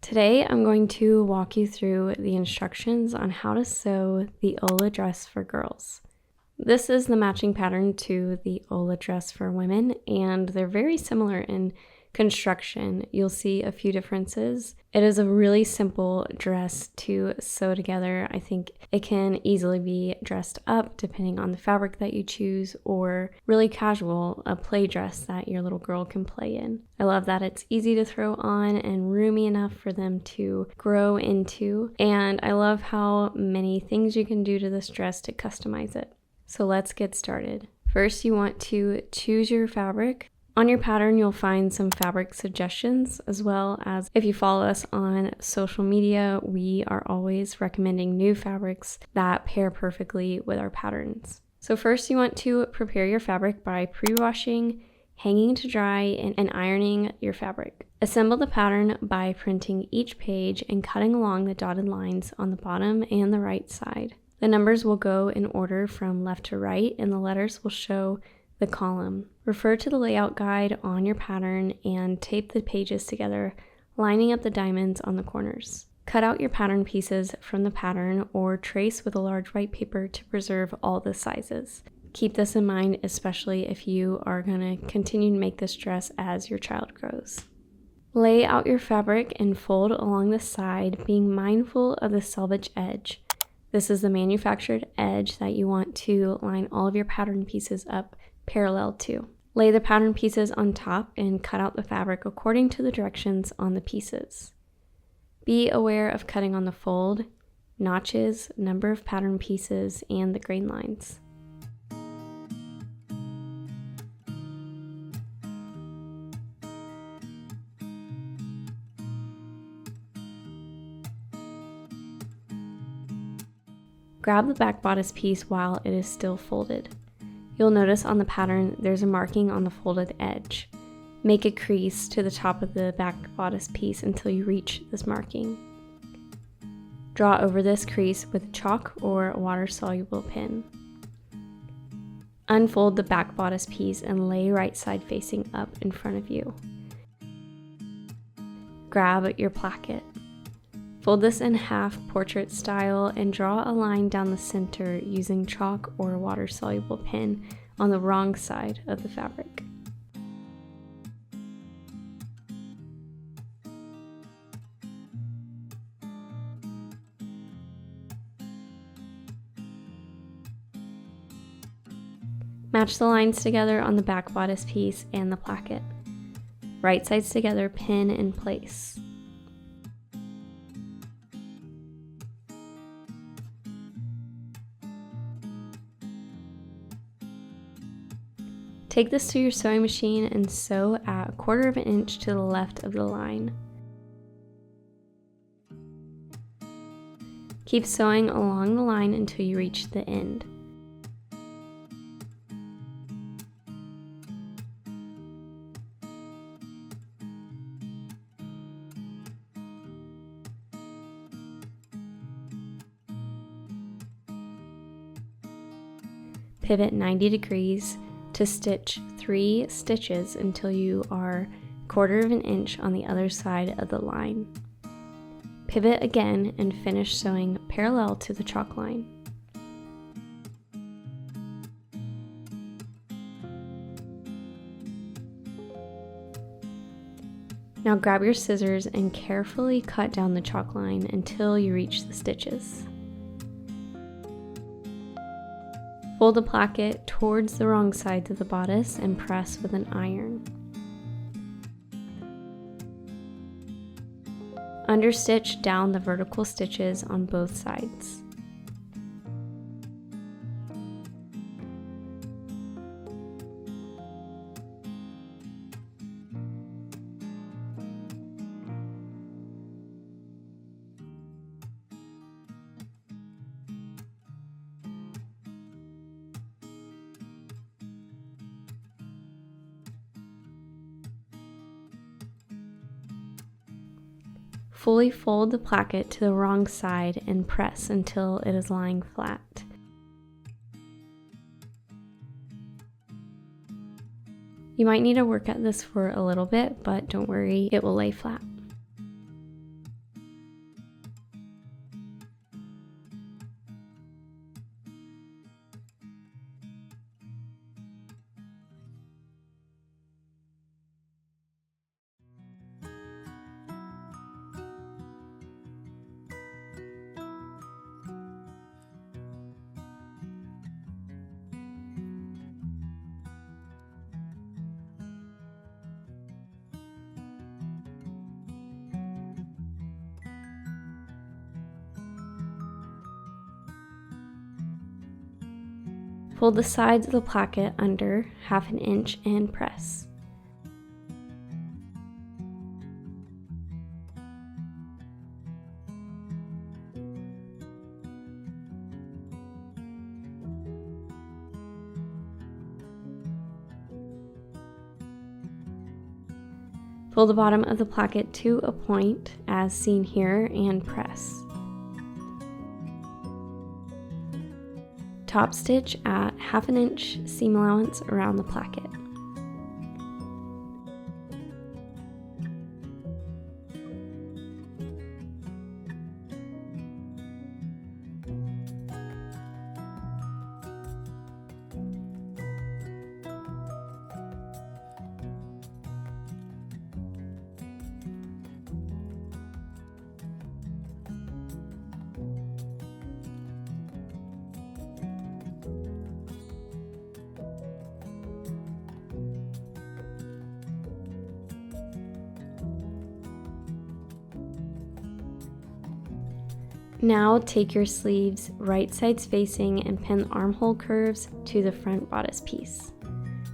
Today I'm going to walk you through the instructions on how to sew the Ola dress for girls. This is the matching pattern to the Ola dress for women, and they're very similar in construction. You'll see a few differences. It is a really simple dress to sew together. I think it can easily be dressed up depending on the fabric that you choose, or really casual, a play dress that your little girl can play in. I love that it's easy to throw on and roomy enough for them to grow into, and I love how many things you can do to this dress to customize it. So let's get started. First, you want to choose your fabric. On your pattern, you'll find some fabric suggestions, as well as if you follow us on social media, we are always recommending new fabrics that pair perfectly with our patterns. So first, you want to prepare your fabric by pre-washing, hanging to dry, and ironing your fabric. Assemble the pattern by printing each page and cutting along the dotted lines on the bottom and the right side. The numbers will go in order from left to right, and the letters will show the column. Refer to the layout guide on your pattern and tape the pages together, lining up the diamonds on the corners. Cut out your pattern pieces from the pattern or trace with a large white paper to preserve all the sizes. Keep this in mind, especially if you are going to continue to make this dress as your child grows. Lay out your fabric and fold along the side, being mindful of the selvage edge. This is the manufactured edge that you want to line all of your pattern pieces up parallel to. Lay the pattern pieces on top and cut out the fabric according to the directions on the pieces. Be aware of cutting on the fold, notches, number of pattern pieces, and the grain lines. Grab the back bodice piece while it is still folded. You'll notice on the pattern there's a marking on the folded edge. Make a crease to the top of the back bodice piece until you reach this marking. Draw over this crease with chalk or a water-soluble pen. Unfold the back bodice piece and lay right side facing up in front of you. Grab your placket. Fold this in half portrait style and draw a line down the center using chalk or water-soluble pen on the wrong side of the fabric. Match the lines together on the back bodice piece and the placket. Right sides together, pin in place. Take this to your sewing machine and sew at 1/4 of an inch to the left of the line. Keep sewing along the line until you reach the end. Pivot 90 degrees to stitch 3 stitches until you are 1/4 of an inch on the other side of the line. Pivot again and finish sewing parallel to the chalk line. Now grab your scissors and carefully cut down the chalk line until you reach the stitches. Fold the placket towards the wrong side of the bodice and press with an iron. Understitch down the vertical stitches on both sides. Fully fold the placket to the wrong side and press until it is lying flat. You might need to work at this for a little bit, but don't worry, it will lay flat. Fold the sides of the placket under 1/2 inch and press. Fold the bottom of the placket to a point, as seen here, and press. Top stitch at 1/2 inch seam allowance around the placket. Now take your sleeves right sides facing and pin the armhole curves to the front bodice piece.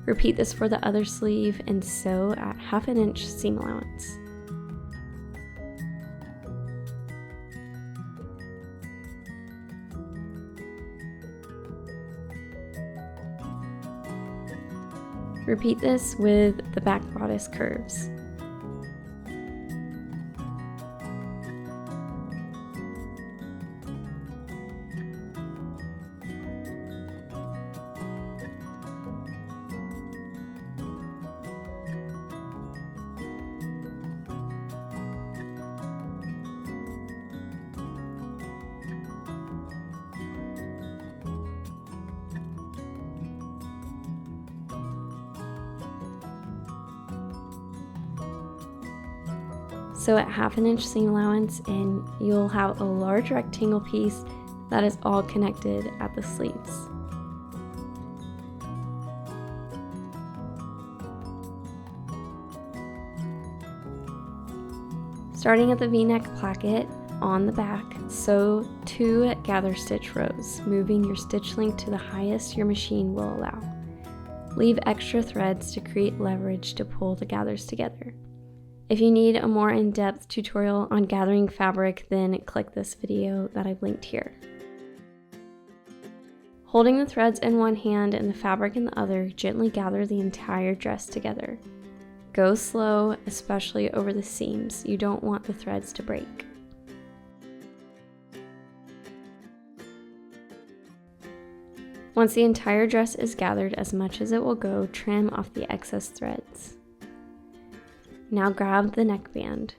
Repeat this for the other sleeve and sew at 1/2 inch seam allowance. Repeat this with the back bodice curves. Sew at 1/2 inch seam allowance and you'll have a large rectangle piece that is all connected at the sleeves. Starting at the V-neck placket on the back, sew 2 gather stitch rows, moving your stitch length to the highest your machine will allow. Leave extra threads to create leverage to pull the gathers together. If you need a more in-depth tutorial on gathering fabric, then click this video that I've linked here. Holding the threads in one hand and the fabric in the other, gently gather the entire dress together. Go slow, especially over the seams. You don't want the threads to break. Once the entire dress is gathered as much as it will go, trim off the excess threads. Now grab the neckband.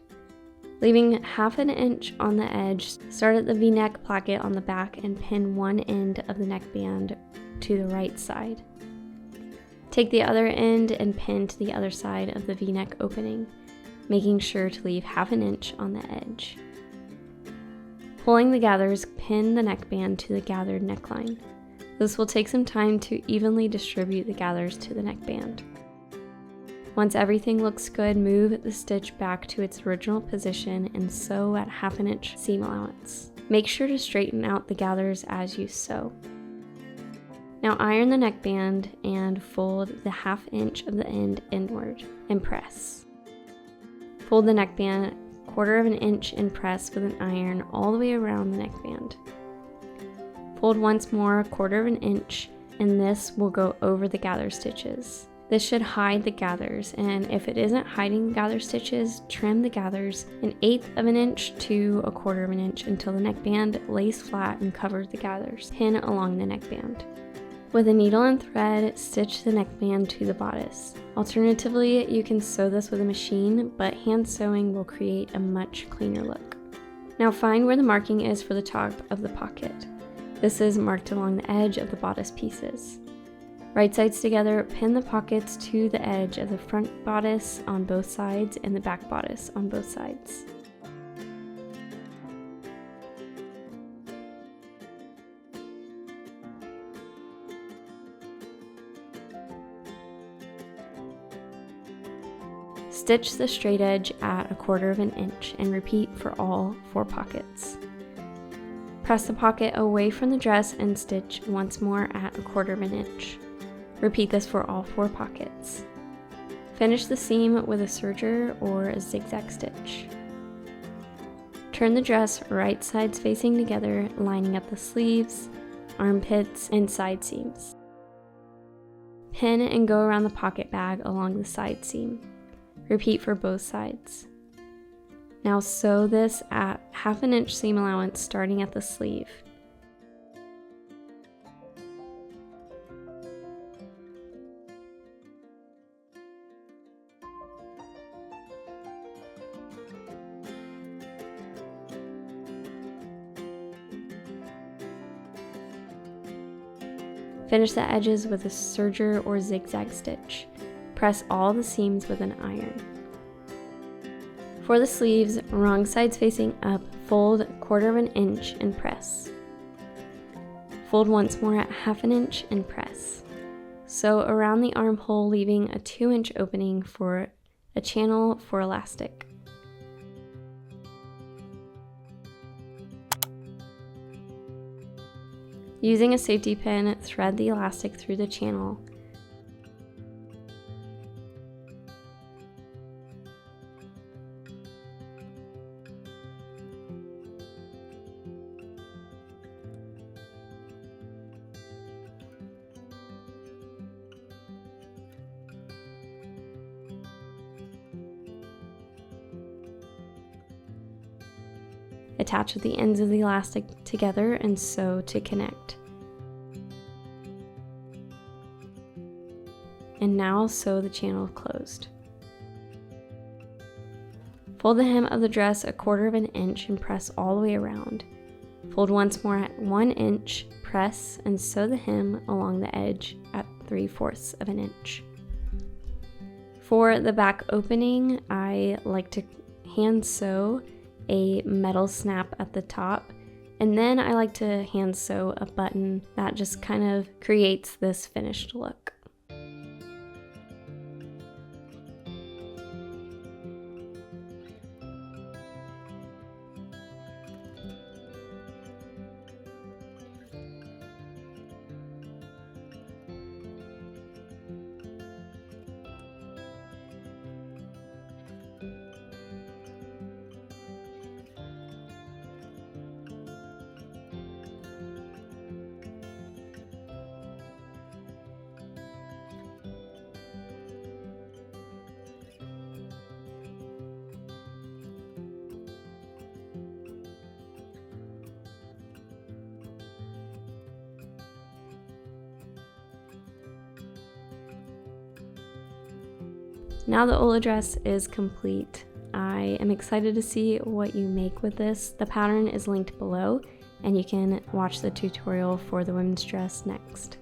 Leaving 1/2 inch on the edge, start at the V-neck placket on the back and pin one end of the neckband to the right side. Take the other end and pin to the other side of the V-neck opening, making sure to leave 1/2 inch on the edge. Pulling the gathers, pin the neckband to the gathered neckline. This will take some time to evenly distribute the gathers to the neckband. Once everything looks good, move the stitch back to its original position and sew at 1/2 inch seam allowance. Make sure to straighten out the gathers as you sew. Now iron the neckband and fold the 1/2 inch of the end inward and press. Fold the neckband 1/4 inch and press with an iron all the way around the neckband. Fold once more 1/4 inch and this will go over the gather stitches. This should hide the gathers, and if it isn't hiding the gather stitches, trim the gathers 1/8 inch to 1/4 inch until the neckband lays flat and covers the gathers. Pin along the neckband. With a needle and thread, stitch the neckband to the bodice. Alternatively, you can sew this with a machine, but hand sewing will create a much cleaner look. Now find where the marking is for the top of the pocket. This is marked along the edge of the bodice pieces. Right sides together, pin the pockets to the edge of the front bodice on both sides and the back bodice on both sides. Stitch the straight edge at 1/4 inch and repeat for all 4 pockets. Press the pocket away from the dress and stitch once more at 1/4 inch. Repeat this for all 4 pockets. Finish the seam with a serger or a zigzag stitch. Turn the dress right sides facing together, lining up the sleeves, armpits, and side seams. Pin and go around the pocket bag along the side seam. Repeat for both sides. Now sew this at 1/2 inch seam allowance starting at the sleeve. Finish the edges with a serger or zigzag stitch. Press all the seams with an iron. For the sleeves, wrong sides facing up, fold 1/4 inch and press. Fold once more at 1/2 inch and press. Sew around the armhole, leaving a 2-inch opening for a channel for elastic. Using a safety pin, thread the elastic through the channel. Attach the ends of the elastic together and sew to connect. And now sew the channel closed. Fold the hem of the dress 1/4 inch and press all the way around. Fold once more at 1 inch, press, and sew the hem along the edge at 3/4 inch. For the back opening, I like to hand sew a metal snap at the top, and then I like to hand sew a button that just kind of creates this finished look. Now the Ola dress is complete. I am excited to see what you make with this. The pattern is linked below, and you can watch the tutorial for the women's dress next.